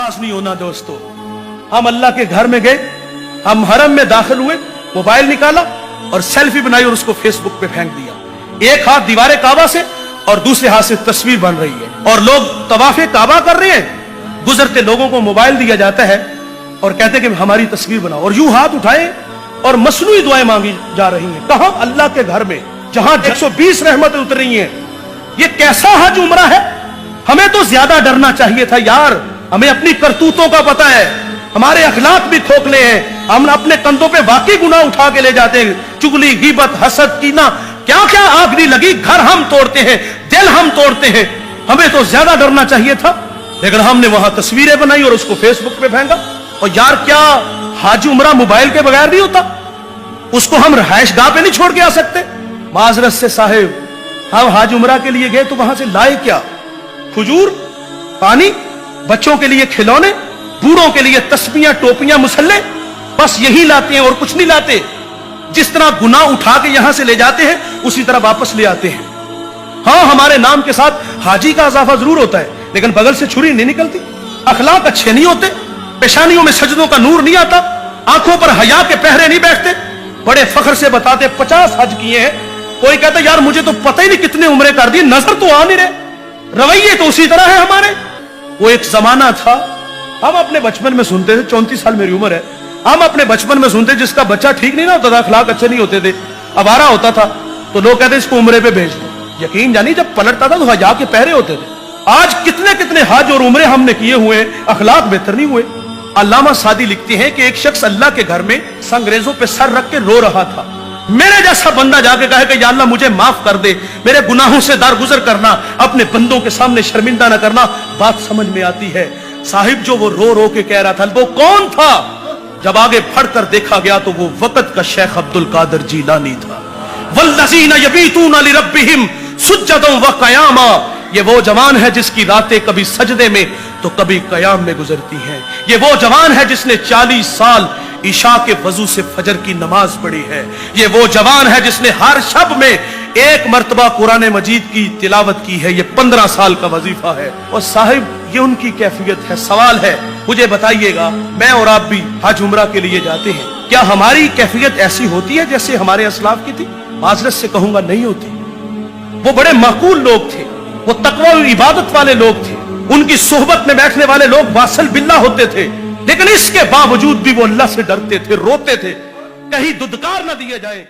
नाराज नहीं होना दोस्तों। हम अल्लाह के घर में गए, हम हरम में दाखिल हुए, मोबाइल निकाला और सेल्फी बनाई और उसको फेसबुक पे फेंक दिया। एक हाथ दीवारे काबा से और दूसरे हाथ से तस्वीर बन रही है और लोग तवाफे काबा कर रहे हैं। गुजरते लोगों को मोबाइल दिया जाता है और कहते हैं कि हमारी तस्वीर बनाओ, और यूं हाथ उठाए और मसनूई दुआएं मांगी जा रही हैं। कहां? अल्लाह के घर में, जहां 120 रहमतें उतर रही हैं। ये कैसा हज उम्रा है? हमें तो ज्यादा डरना चाहिए था यार। हमें अपनी करतूतों का पता है, हमारे अखलाक भी खोखले हैं। हम अपने कंधों पे वाकई गुनाह उठा के ले जाते हैं। चुगली, गीबत, हसद, कीना, क्या क्या आग नहीं लगी। घर हम तोड़ते हैं, दिल हम तोड़ते हैं। हमें तो ज्यादा डरना चाहिए था, लेकिन हमने वहां तस्वीरें बनाई और उसको फेसबुक पे फेंका। और यार, क्या हाजी उमरा मोबाइल के बगैर नहीं होता? उसको हम रहायश गाह पे नहीं छोड़ के आ सकते? माजरत से साहिब, हम हाज उमरा के लिए गए तो वहां से लाए क्या? खजूर, पानी, बच्चों के लिए खिलौने, बूढ़ों के लिए तस्बीहां, टोपियां, मुसल्ले, बस यही लाते हैं और कुछ नहीं लाते। जिस तरह गुनाह उठा के यहां से ले जाते हैं उसी तरह वापस ले आते हैं। हाँ, हमारे नाम के साथ हाजी का इजाफा जरूर होता है, लेकिन बगल से छुरी नहीं निकलती। अखलाक अच्छे नहीं होते, पेशानियों में सजदों का नूर नहीं आता, आंखों पर हया के पहरे नहीं बैठते। बड़े फख्र से बताते 50 हज किए हैं। कोई कहता यार मुझे तो पता ही नहीं कितने उम्रे कर दी, नजर तो आ नहीं रहे, रवैये तो उसी तरह है हमारे। वो एक जमाना था, हम अपने बचपन में सुनते थे, 34 साल मेरी उम्र है, हम अपने बचपन में सुनते जिसका बच्चा ठीक नहीं ना होता था, अखलाक अच्छे नहीं होते थे, आवारा होता था, तो लोग कहते इसको उम्रे पे भेज दो। यकीन जानी जब पलटता था तो हया के पहरे होते थे। आज कितने कितने हज और उम्रे हमने किए हुए, अखलाक बेहतर नहीं हुए। अल्लामा सादी लिखते हैं कि एक शख्स अल्लाह के घर में संगरेजों पे सर रख के रो रहा था। मेरे जैसा बंदा जाके कहे कि या अल्लाह मुझे माफ कर दे, मेरे गुनाहों से दरगुजर करना, अपने बंदों के सामने शर्मिंदा न करना, बात समझ में आती है। साहिब जो वो रो रो के कह रहा था, वो कौन था? जब आगे बढ़कर देखा गया तो वो वक्त का शेख अब्दुल कादिर जीलानी था। वल्लज़ीना यबीतूना लिरब्बिहिम सुज्जदन व क़यामा, ये वो जवान है जिसकी रातें कभी सजदे में तो कभी कयाम में गुजरती हैं। ये वो जवान है जिसने 40 साल ईशा के वजू से फजर की नमाज पढ़ी है। ये वो जवान है जिसने हर शब में एक मर्तबा कुरान मजीद की तिलावत की है। ये 15 साल का वजीफा है। और साहिब, ये उनकी कैफियत है। सवाल है, मुझे बताइएगा, मैं और आप भी हज उमरा के लिए जाते हैं, क्या हमारी कैफियत ऐसी होती है जैसे हमारे असलाफ की थी? माजरत से कहूंगा, नहीं होती। वो बड़े माकूल लोग थे, वो तकवा और इबादत वाले लोग थे, उनकी सोहबत में बैठने वाले लोग वासल बिल्ला होते थे, लेकिन इसके बावजूद भी वो अल्लाह से डरते थे, रोते थे, कहीं दुदकार न दिए जाए।